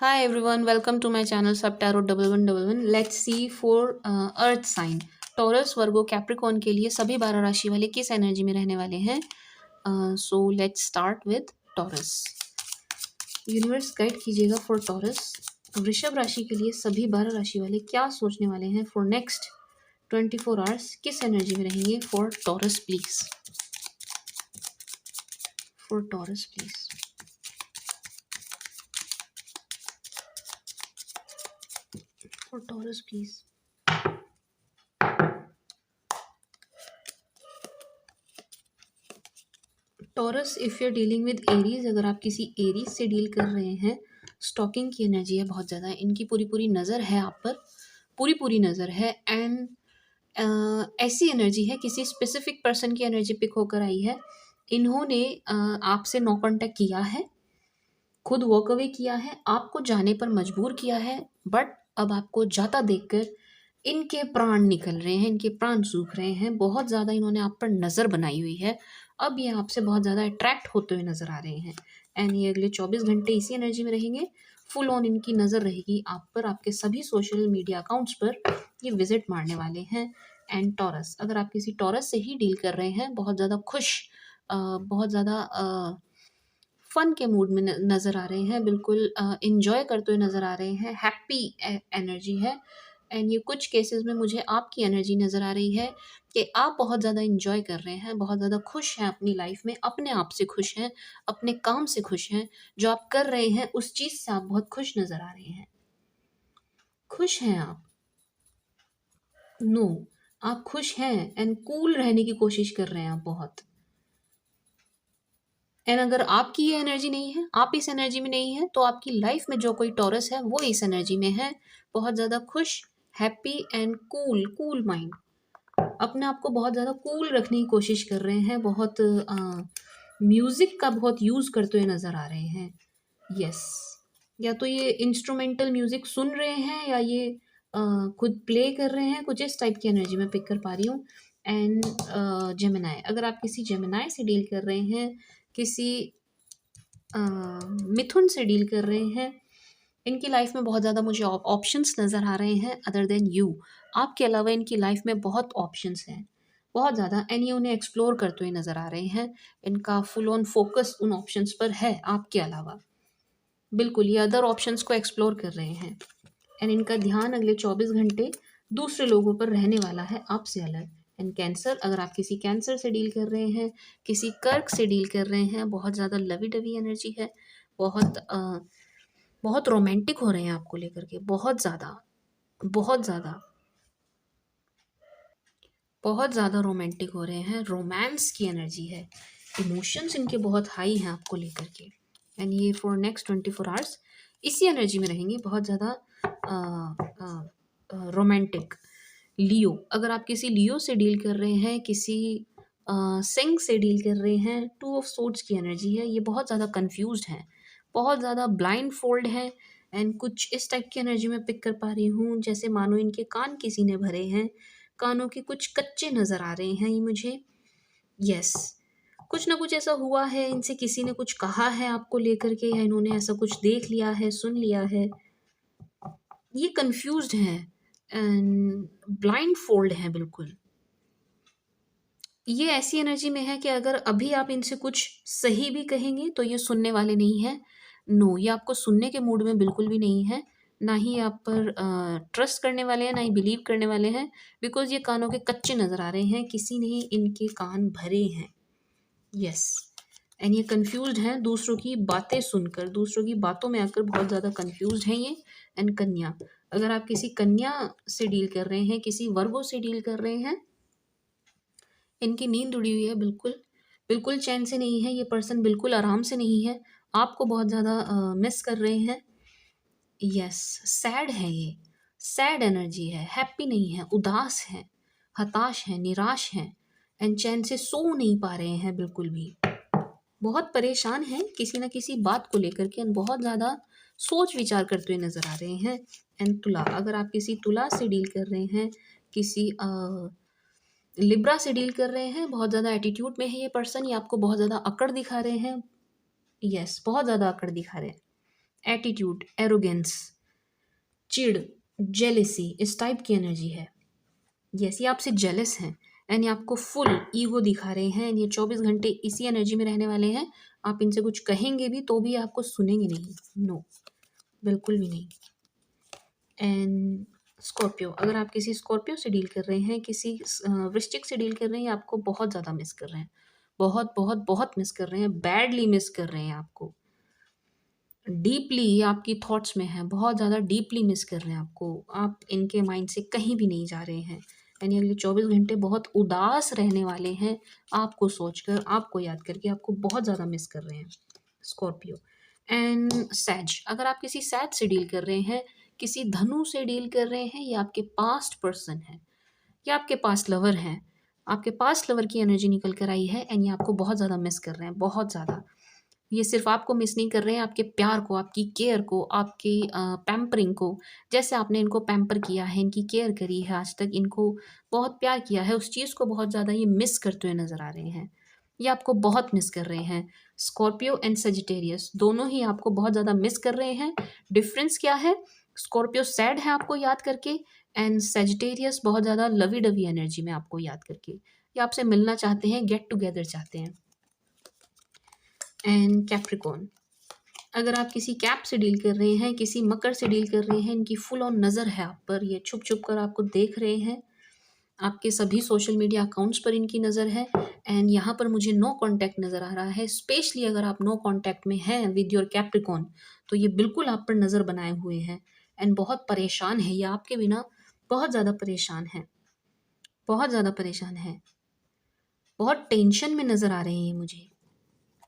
Hi everyone, welcome to my channel Sub Tarot 1111. Let's see for earth sign Taurus Virgo Capricorn के लिए सभी 12 राशि वाले किस एनर्जी में रहने वाले हैं. So let's start with taurus. Universe guide कीजिएगा फॉर टॉरस. वृषभ राशि के लिए सभी 12 राशि वाले क्या सोचने वाले हैं फॉर नेक्स्ट 24 आवर्स, किस एनर्जी में रहेंगे for Taurus please. For Taurus please. For Taurus please. Taurus if you are dealing with Aries, अगर आप किसी एरीज से डील कर रहे हैं, स्टॉकिंग की एनर्जी है बहुत ज़्यादा. इनकी पूरी पूरी नज़र है आप पर, पूरी पूरी नज़र है. एंड ऐसी एनर्जी है, किसी स्पेसिफिक पर्सन की एनर्जी पिक होकर आई है. इन्होंने आपसे नो कॉन्टैक्ट किया है, खुद वॉक अवे किया है, आपको जाने पर मजबूर किया है. बट अब आपको जाता देखकर इनके प्राण निकल रहे हैं, इनके प्राण सूख रहे हैं. बहुत ज़्यादा इन्होंने आप पर नज़र बनाई हुई है. अब ये आपसे बहुत ज़्यादा अट्रैक्ट होते हुए नज़र आ रहे हैं. एंड ये अगले 24 घंटे इसी एनर्जी में रहेंगे. फुल ऑन इनकी नज़र रहेगी आप पर, आपके सभी सोशल मीडिया अकाउंट्स पर ये विजिट मारने वाले हैं. एंड टॉरस, अगर आप किसी टॉरस से ही डील कर रहे हैं, बहुत ज़्यादा खुश, बहुत ज़्यादा फन के मूड में नज़र आ रहे हैं, बिल्कुल इंजॉय करते हुए नज़र आ रहे हैं. हैप्पी एनर्जी है. एंड ये कुछ केसेस में मुझे आपकी एनर्जी नज़र आ रही है कि आप बहुत ज़्यादा इंजॉय कर रहे हैं, बहुत ज़्यादा खुश हैं अपनी लाइफ में, अपने आप से खुश हैं, अपने काम से खुश हैं. जो आप कर रहे हैं उस चीज़ से आप बहुत खुश नज़र आ रहे हैं. खुश हैं आप. नो, आप खुश हैं एंड कूल रहने की कोशिश कर रहे हैं आप बहुत. एंड अगर आपकी ये एनर्जी नहीं है, आप इस एनर्जी में नहीं है, तो आपकी लाइफ में जो कोई टॉरस है वो इस एनर्जी में है. बहुत ज़्यादा खुश, happy and cool, cool mind. अपने आप को बहुत ज़्यादा कूल रखने की कोशिश कर रहे हैं. बहुत म्यूज़िक का बहुत यूज़ करते हुए नज़र आ रहे हैं. यस, या तो ये इंस्ट्रूमेंटल म्यूज़िक सुन रहे हैं या ये खुद प्ले कर रहे हैं. कुछ इस टाइप की एनर्जी मैं पिक कर पा रही हूँ. एंड जेमिनाई, अगर आप किसी जेमिनाई से डील कर रहे हैं, किसी मिथुन से डील कर रहे हैं, इनकी लाइफ में बहुत ज़्यादा मुझे ऑप्शंस नज़र आ रहे हैं अदर देन यू. आपके अलावा इनकी लाइफ में बहुत ऑप्शंस हैं, बहुत ज़्यादा. एंड ये उन्हें एक्सप्लोर करते हुए नज़र आ रहे हैं. इनका फुल ऑन फोकस उन ऑप्शंस पर है आपके अलावा. बिल्कुल, ये अदर ऑप्शंस को एक्सप्लोर कर रहे हैं. एंड इनका ध्यान अगले 24 घंटे दूसरे लोगों पर रहने वाला है आपसे अलग. एंड कैंसर, अगर आप किसी कैंसर से डील कर रहे हैं, किसी कर्क से डील कर रहे हैं, बहुत ज़्यादा लवी डवी एनर्जी है. बहुत बहुत रोमांटिक हो रहे हैं आपको लेकर के, बहुत ज़्यादा, बहुत ज़्यादा, बहुत ज़्यादा रोमांटिक हो रहे हैं. रोमांस की एनर्जी है. इमोशंस इनके बहुत हाई हैं आपको लेकर के. एंड ये फॉर नेक्स्ट 24 आवर्स इसी एनर्जी में रहेंगे, बहुत ज़्यादा रोमांटिक. लियो, अगर आप किसी लियो से डील कर रहे हैं, किसी सिंग से डील कर रहे हैं, 2 ऑफ सोर्ड्स की एनर्जी है. ये बहुत ज़्यादा कंफ्यूज्ड हैं, बहुत ज़्यादा ब्लाइंड फोल्ड है. एंड कुछ इस टाइप की एनर्जी में पिक कर पा रही हूँ, जैसे मानो इनके कान किसी ने भरे हैं, कानों के कुछ कच्चे नज़र आ रहे हैं ये मुझे. यस, कुछ ना कुछ ऐसा हुआ है, इनसे किसी ने कुछ कहा है आपको लेकर के, या इन्होंने ऐसा कुछ देख लिया है, सुन लिया है. ये कंफ्यूज्ड हैं एंड ब्लाइंड फोल्ड हैं बिल्कुल. ये ऐसी एनर्जी में है कि अगर अभी आप इनसे कुछ सही भी कहेंगे तो ये सुनने वाले नहीं हैं. नो, ये आपको सुनने के मूड में बिल्कुल भी नहीं है. ना ही आप पर ट्रस्ट करने वाले हैं, ना ही बिलीव करने वाले हैं. बिकॉज़ ये कानों के कच्चे नज़र आ रहे हैं, किसी ने ही इनके कान भरे हैं. यस, एंड ये कंफ्यूज्ड हैं दूसरों की बातें सुनकर, दूसरों की बातों में आकर बहुत ज़्यादा कंफ्यूज्ड हैं ये. एंड कन्या, अगर आप किसी कन्या से डील कर रहे हैं, किसी वर्गो से डील कर रहे हैं, इनकी नींद उड़ी हुई है बिल्कुल, बिल्कुल चैन से नहीं है. ये पर्सन बिल्कुल आराम से नहीं है, आपको बहुत ज़्यादा मिस कर रहे हैं. यस, सैड है ये, सैड एनर्जी है, हैप्पी नहीं है, उदास है, हताश है, निराश है. एंड चैन से सो नहीं पा रहे हैं बिल्कुल भी. बहुत परेशान हैं किसी न किसी बात को लेकर के, एंड बहुत ज़्यादा सोच विचार करते हुए नज़र आ रहे हैं. एंड तुला, अगर आप किसी तुला से डील कर रहे हैं, किसी लिब्रा से डील कर रहे हैं, बहुत ज़्यादा एटीट्यूड में है ये पर्सन, ये आपको बहुत ज़्यादा अकड़ दिखा रहे हैं. यस, बहुत ज़्यादा अकड़ दिखा रहे हैं. एटीट्यूड, एरोगेंस, चिढ़, जेलेसी, इस टाइप की एनर्जी है। यस, ये आपसे जेलस हैं एंड ये आपको फुल ईगो दिखा रहे हैं एंड ये 24 घंटे इसी एनर्जी में रहने वाले हैं। आप इनसे कुछ कहेंगे भी तो भी आपको सुनेंगे नहीं, नो, बिल्कुल भी नहीं। एंड स्कॉर्पियो, अगर आप किसी स्कॉर्पियो से डील कर रहे हैं, किसी वृश्चिक से डील कर रहे हैं, ये आपको बहुत ज़्यादा मिस कर रहे हैं, बहुत बहुत बहुत मिस कर रहे हैं, बैडली मिस कर रहे हैं आपको, डीपली ये आपकी थॉट्स में है, बहुत ज़्यादा डीपली मिस कर रहे हैं आपको, आप इनके माइंड से कहीं भी नहीं जा रहे हैं। यानी अगले 24 घंटे बहुत उदास रहने वाले हैं, आपको सोचकर, आपको याद करके, आपको बहुत ज़्यादा मिस कर रहे हैं स्कॉर्पियो। एंड सैज, अगर आप किसी सैज से डील कर रहे हैं, किसी धनु से डील कर रहे हैं, या आपके पास्ट पर्सन है, या आपके पास लवर हैं, आपके पास लवर की एनर्जी निकल कर आई है एंड ये आपको बहुत ज़्यादा मिस कर रहे हैं, बहुत ज़्यादा। ये सिर्फ आपको मिस नहीं कर रहे हैं, आपके प्यार को, आपकी केयर को, आपकी पैम्परिंग को, जैसे आपने इनको पैम्पर किया है, इनकी केयर करी है आज तक, इनको बहुत प्यार किया है, उस चीज़ को बहुत ज़्यादा ये मिस करते हुए नज़र आ रहे हैं। ये आपको बहुत मिस कर रहे हैं। स्कॉर्पियो एंड सजिटेरियस दोनों ही आपको बहुत ज़्यादा मिस कर रहे हैं। डिफरेंस क्या है? स्कॉर्पियो सैड है आपको याद करके एंड सजिटेरियस बहुत ज़्यादा लवी डवी एनर्जी में आपको याद करके। ये आपसे मिलना चाहते हैं, गेट टुगेदर चाहते हैं। एंड कैप्रिकॉर्न, अगर आप किसी कैप से डील कर रहे हैं, किसी मकर से डील कर रहे हैं, इनकी फुल ऑन नज़र है आप पर, ये छुप छुप कर आपको देख रहे हैं, आपके सभी सोशल मीडिया अकाउंट्स पर इनकी नज़र है एंड यहाँ पर मुझे नो कांटेक्ट नज़र आ रहा है। स्पेशली अगर आप नो कांटेक्ट में हैं विद योर कैप्रिकॉर्न, तो ये बिल्कुल आप पर नज़र बनाए हुए हैं एंड बहुत परेशान है, ये आपके बिना बहुत ज़्यादा परेशान है, बहुत ज़्यादा परेशान है, बहुत टेंशन में नज़र आ रहे हैं ये मुझे,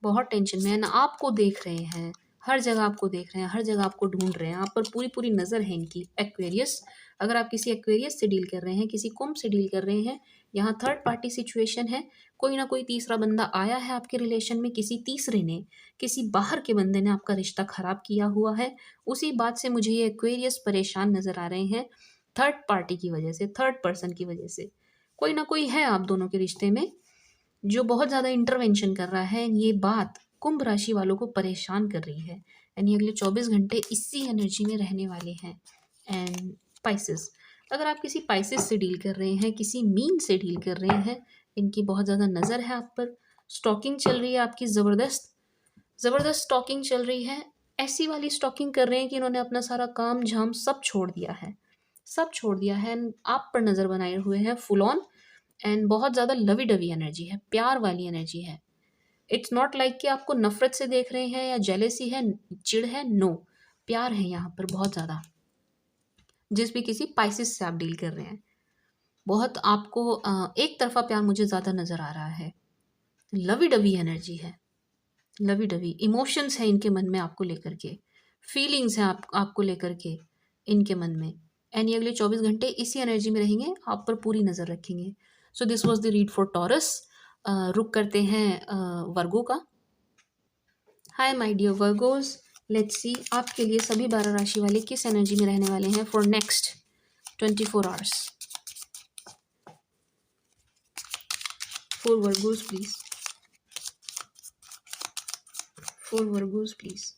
बहुत टेंशन में है ना, आपको देख रहे हैं, हर जगह आपको देख रहे हैं, हर जगह आपको ढूंढ रहे हैं, आप पर पूरी पूरी नज़र है इनकी। एक्वेरियस, अगर आप किसी एक्वेरियस से डील कर रहे हैं, किसी कुंभ से डील कर रहे हैं, यहाँ थर्ड पार्टी सिचुएशन है, कोई ना कोई तीसरा बंदा आया है आपके रिलेशन में, किसी तीसरे ने, किसी बाहर के बंदे ने आपका रिश्ता खराब किया हुआ है। उसी बात से मुझे ये एक्वेरियस परेशान नज़र आ रहे हैं, थर्ड पार्टी की वजह से, थर्ड पर्सन की वजह से। कोई ना कोई है आप दोनों के रिश्ते में जो बहुत ज़्यादा इंटरवेंशन कर रहा है, ये बात कुंभ राशि वालों को परेशान कर रही है यानी अगले 24 घंटे इसी एनर्जी में रहने वाले हैं। एंड पाइसेस, अगर आप किसी पाइसेस से डील कर रहे हैं, किसी मीन से डील कर रहे हैं, इनकी बहुत ज़्यादा नज़र है आप पर, स्टॉकिंग चल रही है आपकी, ज़बरदस्त ज़बरदस्त स्टॉकिंग चल रही है, ऐसी वाली स्टॉकिंग कर रहे हैं कि इन्होंने अपना सारा काम झाम सब छोड़ दिया है, सब छोड़ दिया है एंड आप पर नज़र बनाए हुए हैं फुल ऑन एंड बहुत ज़्यादा लवी डवी एनर्जी है, प्यार वाली एनर्जी है। इट्स नॉट लाइक कि आपको नफरत से देख रहे हैं या जेलेसी है, चिढ़ है, नो, प्यार है यहाँ पर बहुत ज़्यादा। जिस भी किसी पाइसेस से आप डील कर रहे हैं, बहुत आपको एक तरफा प्यार मुझे ज़्यादा नज़र आ रहा है, लवी डवी एनर्जी है, लवी डवी इमोशंस है इनके मन में आपको लेकर के, फीलिंग्स हैं आपको लेकर के इनके मन में एंड ये अगले 24 घंटे इसी एनर्जी में रहेंगे, आप पर पूरी नज़र रखेंगे। So this was the read for Taurus. रुक करते हैं वर्गो का। Hi my dear Virgos, let's see आपके लिए सभी 12 राशि वाले किस एनर्जी में रहने वाले हैं for next 24 hours. For Virgos please, for Virgos please.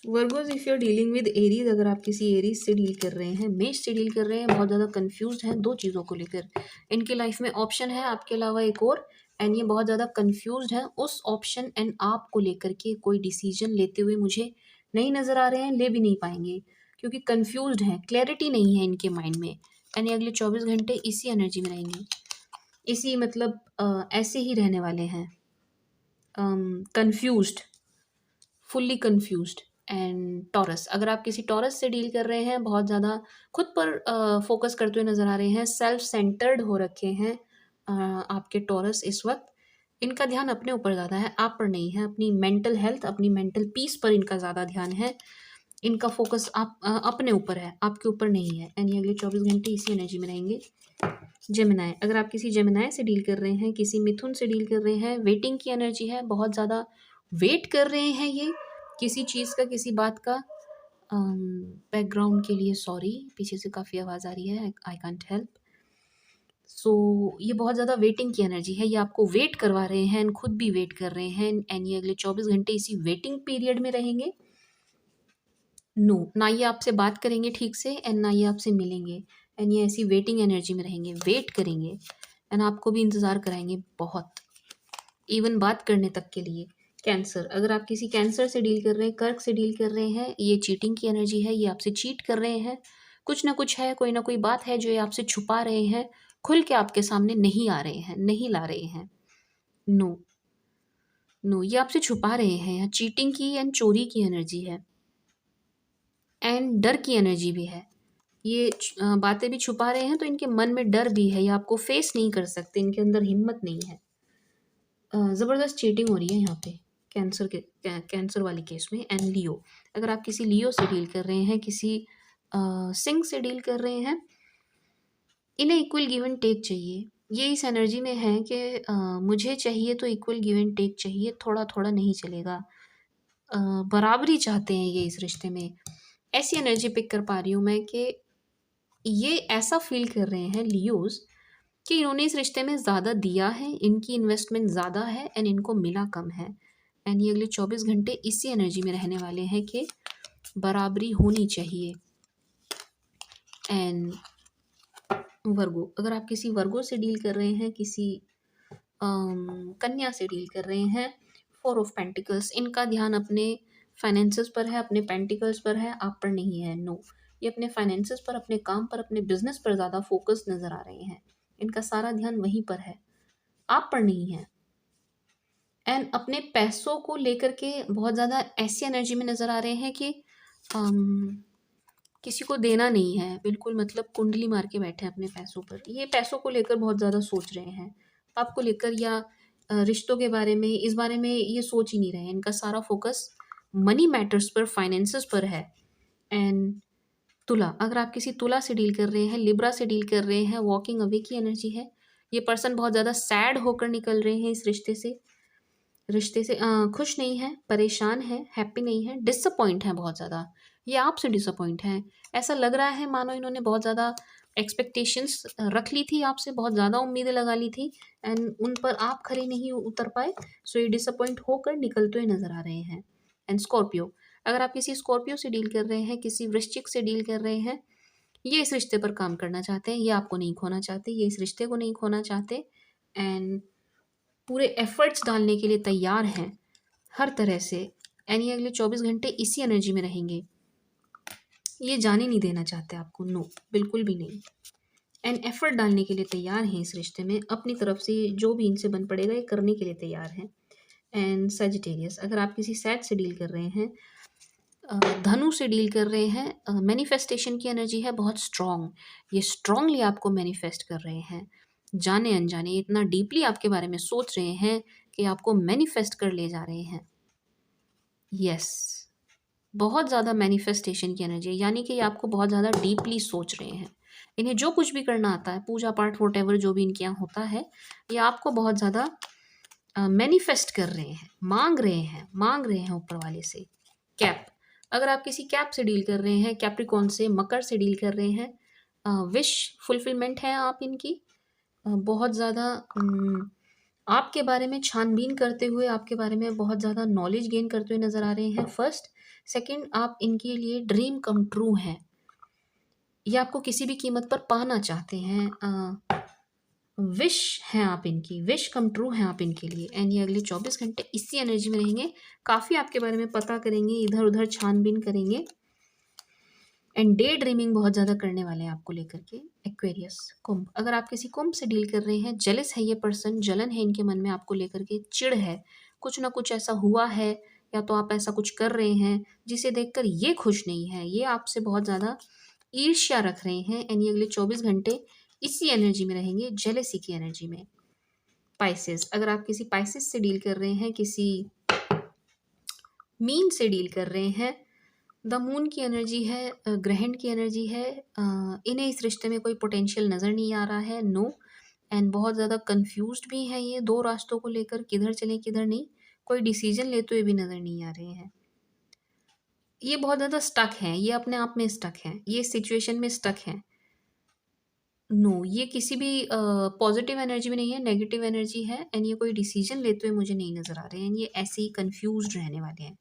Virgos, if you are dealing with Aries, अगर आप किसी एरीज से डील कर रहे हैं, मेष से डील कर रहे हैं, बहुत ज़्यादा कंफ्यूज हैं दो चीज़ों को लेकर, इनकी लाइफ में ऑप्शन है आपके अलावा एक और एंड ये बहुत ज़्यादा कंफ्यूज हैं उस ऑप्शन एंड आप को लेकर के कोई डिसीजन लेते हुए मुझे नहीं नज़र आ रहे हैं, ले भी नहीं पाएंगे क्योंकि कंफ्यूज हैं, क्लैरिटी नहीं है इनके माइंड में एंड ये अगले 24 घंटे इसी एनर्जी में रहेंगे, इसी मतलब ऐसे ही रहने वाले हैं, confused, fully confused. And taurus, अगर आप किसी टॉरस से डील कर रहे हैं, बहुत ज़्यादा खुद पर फोकस करते हुए नज़र आ रहे हैं, सेल्फ सेंटर्ड हो रखे हैं आपके टॉरस इस वक्त, इनका ध्यान अपने ऊपर ज़्यादा है, आप पर नहीं है, अपनी मेंटल हेल्थ, अपनी मेंटल पीस पर इनका ज़्यादा ध्यान है, इनका फोकस आप अपने ऊपर है, आपके ऊपर नहीं है एंड ये अगले 24 घंटे इसी एनर्जी में रहेंगे। जेमिनाई, अगर आप किसी जेमिनाई से डील कर रहे हैं, किसी मिथुन से डील कर रहे हैं, वेटिंग की एनर्जी है, बहुत ज़्यादा वेट कर रहे हैं ये किसी चीज़ का, किसी बात का, बैकग्राउंड के लिए सॉरी, पीछे से काफ़ी आवाज़ आ रही है, आई कांट हेल्प। सो ये बहुत ज़्यादा वेटिंग की एनर्जी है, ये आपको वेट करवा रहे हैं एंड खुद भी वेट कर रहे हैं एंड ये अगले 24 घंटे इसी वेटिंग पीरियड में रहेंगे। नो, ना ये आपसे बात करेंगे ठीक से एंड ना ये आपसे मिलेंगे एंड ये ऐसी वेटिंग एनर्जी में रहेंगे, वेट करेंगे एंड आपको भी इंतज़ार कराएँगे बहुत, इवन बात करने तक के लिए। कैंसर, अगर आप किसी कैंसर से डील कर रहे हैं, कर्क से डील कर रहे हैं, ये चीटिंग की एनर्जी है, ये आपसे चीट कर रहे हैं। कुछ ना कुछ है, कोई ना कोई बात है जो ये आपसे छुपा रहे हैं, खुल के आपके सामने नहीं आ रहे हैं, नहीं ला रहे हैं। नो, नो, ये आपसे छुपा रहे हैं। यहाँ चीटिंग की एंड चोरी की एनर्जी है एंड डर की एनर्जी भी है। ये बातें भी छुपा रहे हैं तो इनके मन में डर भी है, ये आपको फेस नहीं कर सकते, इनके अंदर हिम्मत नहीं है। ज़बरदस्त चीटिंग हो रही है यहाँ पे कैंसर वाले केस में। एंड लियो, अगर आप किसी लियो से डील कर रहे हैं, किसी सिंह से डील कर रहे हैं, इन्हें इक्वल गिव एंड टेक चाहिए। ये इस एनर्जी में है कि मुझे चाहिए तो इक्वल गिव एंड टेक चाहिए, थोड़ा थोड़ा नहीं चलेगा। बराबरी चाहते हैं ये इस रिश्ते में। ऐसी एनर्जी पिक कर पा रही हूँ मैं कि ये ऐसा फील कर रहे हैं लियोज़ कि इन्होंने इस रिश्ते में ज़्यादा दिया है, इनकी इन्वेस्टमेंट ज़्यादा है एंड इनको मिला कम है एंड ये अगले 24 घंटे इसी एनर्जी में रहने वाले हैं कि बराबरी होनी चाहिए। एंड वर्गो, अगर आप किसी वर्गो से डील कर रहे हैं, किसी कन्या से डील कर रहे हैं, 4 ऑफ पेंटिकल्स, इनका ध्यान अपने फाइनेंसेस पर है, अपने पेंटिकल्स पर है, आप पर नहीं है। नो, ये अपने फाइनेंसेस पर, अपने काम पर, अपने बिजनेस पर ज़्यादा फोकस नज़र आ रहे हैं, इनका सारा ध्यान वहीं पर है, आप पर नहीं है। एंड अपने पैसों को लेकर के बहुत ज़्यादा ऐसी एनर्जी में नज़र आ रहे हैं कि किसी को देना नहीं है, बिल्कुल मतलब कुंडली मार के बैठे हैं अपने पैसों पर। ये पैसों को लेकर बहुत ज़्यादा सोच रहे हैं, आपको लेकर या रिश्तों के बारे में, इस बारे में ये सोच ही नहीं रहे हैं। इनका सारा फोकस मनी मैटर्स पर, फाइनेंसेस पर है। एंड तुला, अगर आप किसी तुला से डील कर रहे हैं, लिब्रा से डील कर रहे हैं, वॉकिंग अवे की एनर्जी है। ये पर्सन बहुत ज़्यादा सैड होकर निकल रहे हैं इस रिश्ते से खुश नहीं है, परेशान है, हैप्पी नहीं है, डिसअपॉइंट है बहुत ज़्यादा। ये आपसे डिसअपॉइंट हैं। ऐसा लग रहा है मानो इन्होंने बहुत ज़्यादा एक्सपेक्टेशंस रख ली थी आपसे, बहुत ज़्यादा उम्मीदें लगा ली थी एंड उन पर आप खरे नहीं उतर पाए, सो ये डिसअपॉइंट होकर निकलते हुए नज़र आ रहे हैं। एंड स्कॉर्पियो, अगर आप किसी स्कॉर्पियो से डील कर रहे हैं, किसी वृश्चिक से डील कर रहे हैं, ये इस रिश्ते पर काम करना चाहते हैं, ये आपको नहीं खोना चाहते, ये इस रिश्ते को नहीं खोना चाहते एंड पूरे एफर्ट्स डालने के लिए तैयार हैं हर तरह से एंड ये अगले 24 घंटे इसी एनर्जी में रहेंगे। ये जाने नहीं देना चाहते आपको, नो, बिल्कुल भी नहीं। एंड एफर्ट डालने के लिए तैयार हैं इस रिश्ते में, अपनी तरफ से जो भी इनसे बन पड़ेगा ये करने के लिए तैयार हैं। एंड सजिटेरियस, अगर आप किसी सैड से डील कर रहे हैं, धनु से डील कर रहे हैं, मैनिफेस्टेशन की एनर्जी है बहुत स्ट्रॉन्ग, ये स्ट्रांगली आपको मैनिफेस्ट कर रहे हैं, जाने अनजाने इतना डीपली आपके बारे में सोच रहे हैं कि आपको मैनिफेस्ट कर ले जा रहे हैं। यस, बहुत ज़्यादा मैनिफेस्टेशन की एनर्जी है, यानी कि ये आपको बहुत ज़्यादा डीपली सोच रहे हैं। इन्हें जो कुछ भी करना आता है, पूजा पाठ वॉटेवर जो भी इनके यहाँ होता है, ये आपको बहुत ज़्यादा मैनिफेस्ट कर रहे हैं, मांग रहे हैं ऊपर वाले से। कैप, अगर आप किसी कैप से डील कर रहे हैं, कैप्रिकॉन से, मकर से डील कर रहे हैं, विश फुलफिलमेंट है आप इनकी। बहुत ज़्यादा आपके बारे में छानबीन करते हुए, आपके बारे में बहुत ज़्यादा नॉलेज गेन करते हुए नज़र आ रहे हैं। फर्स्ट, सेकंड, आप इनके लिए ड्रीम कम ट्रू हैं, ये आपको किसी भी कीमत पर पाना चाहते हैं। विश हैं आप इनकी, विश कम ट्रू हैं आप इनके लिए एंड ये अगले 24 घंटे इसी एनर्जी में रहेंगे, काफ़ी आपके बारे में पता करेंगे, इधर उधर छानबीन करेंगे एंड डे ड्रीमिंग बहुत ज़्यादा करने वाले हैं आपको लेकर के। एक्वेरियस, कुंभ, अगर आप किसी कुंभ से डील कर रहे हैं, जेलस है ये पर्सन, जलन है इनके मन में आपको लेकर के, चिढ़ है, कुछ ना कुछ ऐसा हुआ है या तो आप ऐसा कुछ कर रहे हैं जिसे देखकर ये खुश नहीं है, ये आपसे बहुत ज़्यादा ईर्ष्या रख रहे हैं एंड ये अगले 24 घंटे इसी एनर्जी में रहेंगे, जेलसी की एनर्जी में। पाइसेस, अगर आप किसी पाइसेस से डील कर रहे हैं, किसी मीन से डील कर रहे हैं, द मून की एनर्जी है, ग्रहण की एनर्जी है, इन्हें इस रिश्ते में कोई पोटेंशियल नज़र नहीं आ रहा है, नो, एंड बहुत ज़्यादा कंफ्यूज्ड भी हैं ये दो रास्तों को लेकर, किधर चलें किधर नहीं, कोई डिसीजन लेते हुए भी नज़र नहीं आ रहे हैं। ये बहुत ज़्यादा स्टक हैं, ये अपने आप में स्टक हैं, ये सिचुएशन में स्टक हैं। नो, ये किसी भी पॉज़िटिव एनर्जी में नहीं है, नेगेटिव एनर्जी है एंड ये कोई डिसीज़न लेते हुए मुझे नहीं नज़र आ रहे हैं। ये ऐसे ही कन्फ्यूज़्ड रहने वाले हैं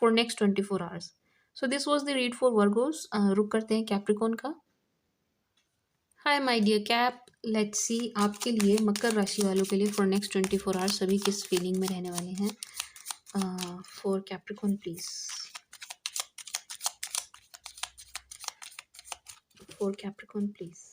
for next 24 hours. So this was the read for Virgos. रुक करते हैं कैप्रिकॉर्न का। Hi my dear cap, let's see आपके लिए, मकर राशि वालों के लिए फॉर नेक्स्ट 24 आवर्स सभी किस फीलिंग में रहने वाले हैं। For Capricorn please, for Capricorn please.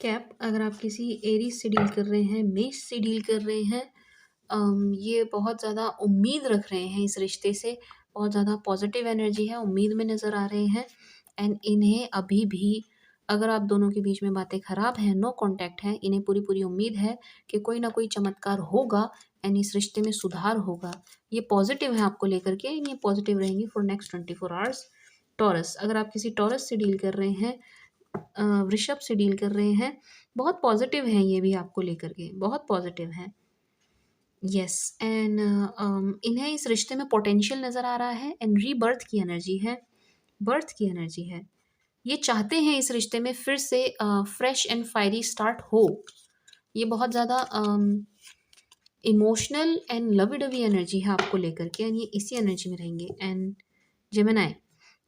Cap, अगर आप किसी एरीज से डील कर रहे हैं, मेष से डील कर रहे हैं, ये बहुत ज़्यादा उम्मीद रख रहे हैं इस रिश्ते से, बहुत ज़्यादा पॉजिटिव एनर्जी है, उम्मीद में नज़र आ रहे हैं एंड इन्हें अभी भी, अगर आप दोनों के बीच में बातें ख़राब हैं, नो कांटेक्ट है, इन्हें पूरी पूरी उम्मीद है कि कोई ना कोई चमत्कार होगा एंड इस रिश्ते में सुधार होगा। ये पॉजिटिव है आपको लेकर के, ये पॉजिटिव रहेंगी फॉर नेक्स्ट 24 आवर्स। टॉरस, अगर आप किसी टॉरस से डील कर रहे हैं, वृषभ से डील कर रहे हैं, बहुत पॉजिटिव हैं ये भी आपको लेकर के, बहुत पॉजिटिव हैं। यस एंड इन्हें इस रिश्ते में पोटेंशियल नज़र आ रहा है एंड रीबर्थ की एनर्जी है, बर्थ की एनर्जी है। ये चाहते हैं इस रिश्ते में फिर से फ्रेश एंड फायरी स्टार्ट हो। ये बहुत ज़्यादा emotional and lovey dovey energy है आपको लेकर के एंड ये इसी एनर्जी में रहेंगे। एंड जेमिनाई,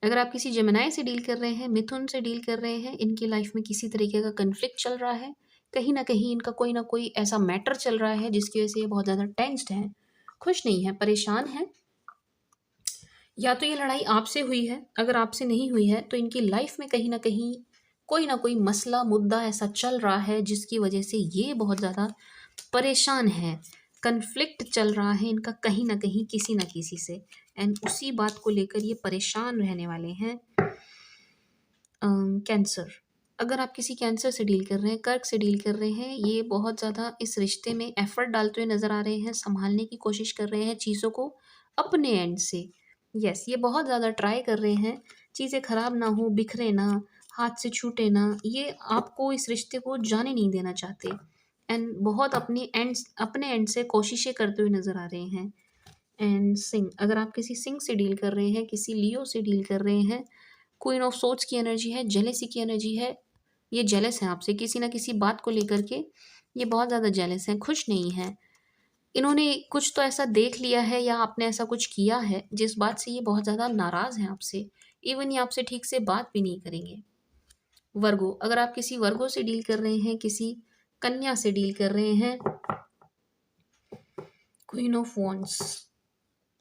अगर आप किसी जेमिनाई से डील कर रहे हैं, मिथुन से डील कर रहे हैं, इनकी लाइफ में किसी तरीके का कन्फ्लिक्ट चल रहा है, कहीं ना कहीं इनका कोई ना कोई ऐसा मैटर चल रहा है जिसकी वजह से ये बहुत ज़्यादा टेंस्ड हैं, खुश नहीं है, परेशान है। या तो ये लड़ाई आपसे हुई है, अगर आपसे नहीं हुई है तो इनकी लाइफ में कहीं ना कहीं कोई ना कोई मसला मुद्दा ऐसा चल रहा है जिसकी वजह से ये बहुत ज़्यादा परेशान है, कन्फ्लिक्ट चल रहा है इनका कहीं न कहीं किसी न किसी से एंड उसी बात को लेकर ये परेशान रहने वाले हैं। कैंसर, अगर आप किसी कैंसर से डील कर रहे हैं, कर्क से डील कर रहे हैं, ये बहुत ज़्यादा इस रिश्ते में एफ़र्ट डालते हुए नज़र आ रहे हैं, सँभालने की कोशिश कर रहे हैं चीज़ों को अपने एंड से। यस, ये बहुत ज़्यादा ट्राई कर रहे हैं, चीज़ें ख़राब ना हो, बिखरे ना, हाथ से छूटे ना, ये आपको इस रिश्ते को जाने नहीं देना चाहते एंड बहुत अपने एंड से कोशिशें करते हुए नज़र आ रहे हैं। एंड सिंह, अगर आप किसी सिंह से डील कर रहे हैं, किसी लियो से डील कर रहे हैं, क्वीन ऑफ सोर्ड्स की एनर्जी है, जेलेसी की एनर्जी है, ये जेलस हैं आपसे किसी न किसी बात को लेकर के, ये बहुत ज़्यादा जेलस हैं, खुश नहीं हैं। इन्होंने कुछ तो ऐसा देख लिया है या आपने ऐसा कुछ किया है जिस बात से ये बहुत ज़्यादा नाराज़ हैं आपसे, इवन ये आपसे ठीक से बात भी नहीं करेंगे। वर्गो, अगर आप किसी वर्गो से डील कर रहे हैं, किसी कन्या से डील कर रहे हैं, क्वीन ऑफ वॉन्ड्स,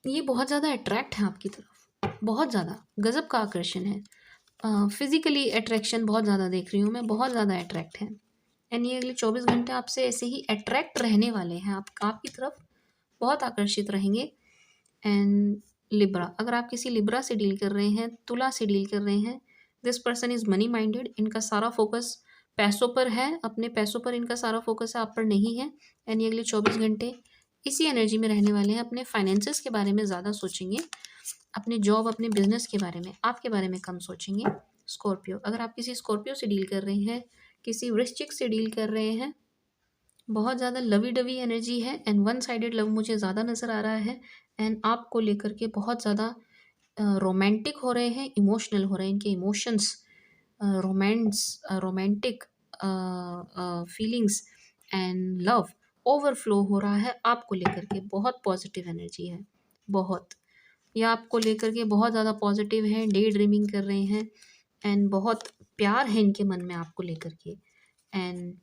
ये बहुत ज़्यादा अट्रैक्ट है आपकी तरफ, बहुत ज़्यादा गज़ब का आकर्षण है। फिज़िकली अट्रैक्शन बहुत ज़्यादा देख रही हूँ मैं, बहुत ज़्यादा अट्रैक्ट है एंड ये अगले 24 घंटे आपसे ऐसे ही अट्रैक्ट रहने वाले हैं, आपकी तरफ बहुत आकर्षित रहेंगे। एंड लिब्रा, अगर आप किसी लिब्रा से डील कर रहे हैं, तुला से डील कर रहे हैं, this person is money minded, इनका सारा फोकस पैसों पर है, अपने पैसों पर इनका सारा फोकस है, आप पर नहीं है एंड ये अगले 24 घंटे इसी एनर्जी में रहने वाले हैं, अपने फाइनेंसेस के बारे में ज़्यादा सोचेंगे, अपने जॉब, अपने बिजनेस के बारे में, आपके बारे में कम सोचेंगे। स्कॉर्पियो, अगर आप किसी स्कॉर्पियो से डील कर रहे हैं, किसी वृश्चिक से डील कर रहे हैं, बहुत ज़्यादा लवी डवी एनर्जी है एंड वन साइडेड लव मुझे ज़्यादा नज़र आ रहा है एंड आपको लेकर के बहुत ज़्यादा रोमांटिक हो रहे हैं, इमोशनल हो रहे हैं, इनके emotions romantic feelings and love overflow हो रहा है आपको लेकर के, बहुत पॉजिटिव एनर्जी है, बहुत, या आपको लेकर के बहुत ज़्यादा पॉजिटिव हैं, डे ड्रीमिंग कर रहे हैं एंड बहुत प्यार है इनके मन में आपको लेकर के। एंड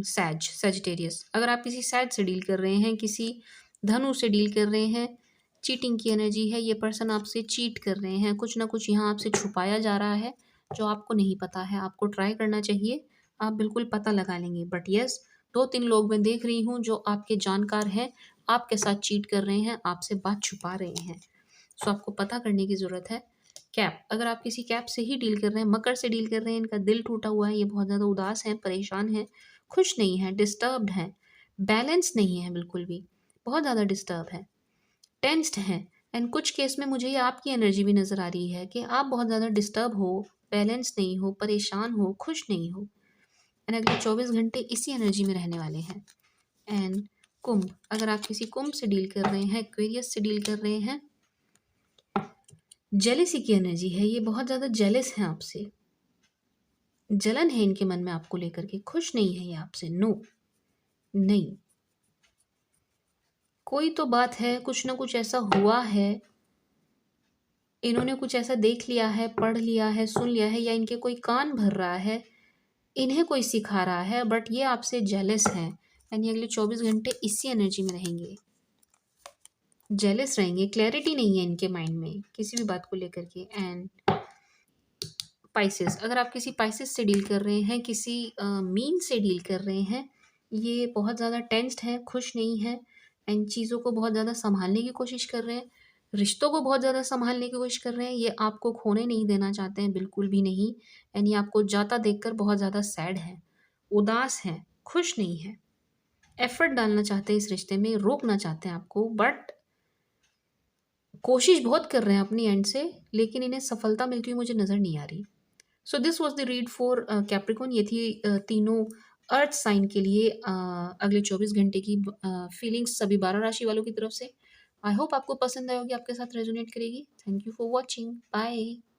सैजिटेरियस, अगर आप किसी सैज से डील कर रहे हैं, किसी धनु से डील कर रहे हैं, चीटिंग की एनर्जी है, ये पर्सन आपसे चीट कर रहे हैं, कुछ ना कुछ यहाँ आपसे छुपाया जा रहा है जो आपको नहीं पता है, आपको ट्राई करना चाहिए, आप बिल्कुल पता लगा लेंगे। बट यस, 2-3 लोग मैं देख रही हूँ जो आपके जानकार हैं, आपके साथ चीट कर रहे हैं, आपसे बात छुपा रहे हैं, सो आपको पता करने की ज़रूरत है। कैप, अगर आप किसी कैप से ही डील कर रहे हैं, मकर से डील कर रहे हैं, इनका दिल टूटा हुआ है, ये बहुत ज़्यादा उदास हैं, परेशान हैं, खुश नहीं हैं, डिस्टर्ब्ड हैं, बैलेंस नहीं है बिल्कुल भी, बहुत ज़्यादा डिस्टर्ब है, टेंस्ड हैं, एंड कुछ केस में मुझे ये आपकी एनर्जी भी नज़र आ रही है कि आप बहुत ज़्यादा डिस्टर्ब हो, बैलेंस नहीं हो, परेशान हो, खुश नहीं हो। एंड अगले 24 घंटे इसी एनर्जी में रहने वाले हैं। एंड कुंभ, अगर आप किसी कुंभ से डील कर रहे हैं, एक्वेरियस से डील कर रहे हैं, जेलेसी की एनर्जी है, ये बहुत ज़्यादा जेलस हैं आपसे। जलन है इनके मन में आपको लेकर के, खुश नहीं है ये आपसे। नो, नहीं। कोई तो बात है, कुछ ना कुछ ऐसा हुआ है, इन्होंने कुछ ऐसा देख लिया है, पढ़ लिया है, सुन लिया है, या इनके कोई कान भर रहा है, इन्हें कोई सिखा रहा है, बट ये आपसे जेलस हैं। एंड ये अगले 24 घंटे इसी एनर्जी में रहेंगे, जेलस रहेंगे। क्लैरिटी नहीं है इनके माइंड में किसी भी बात को लेकर के। एंड पाइसेस, अगर आप किसी पाइसेस से डील कर रहे हैं, किसी मीन से डील कर रहे हैं, ये बहुत ज़्यादा टेंस्ड है, खुश नहीं है। एंड चीज़ों को बहुत ज़्यादा संभालने की कोशिश कर रहे हैं, रिश्तों को बहुत ज़्यादा संभालने की कोशिश कर रहे हैं। ये आपको खोने नहीं देना चाहते हैं, बिल्कुल भी नहीं। एंड ये आपको जाता देखकर बहुत ज़्यादा सैड है, उदास हैं, खुश नहीं है। एफर्ट डालना चाहते हैं इस रिश्ते में, रोकना चाहते हैं आपको, बट कोशिश बहुत कर रहे हैं अपनी एंड से, लेकिन इन्हें सफलता मिलती हुई मुझे नज़र नहीं आ रही। सो this was the read for Capricorn. ये थी तीनों अर्थ साइन के लिए अगले 24 घंटे की फीलिंग्स सभी 12 राशि वालों की तरफ से। आई होप आपको पसंद आई होगी, आपके साथ रेजोनेट करेगी। Thank you for watching, bye.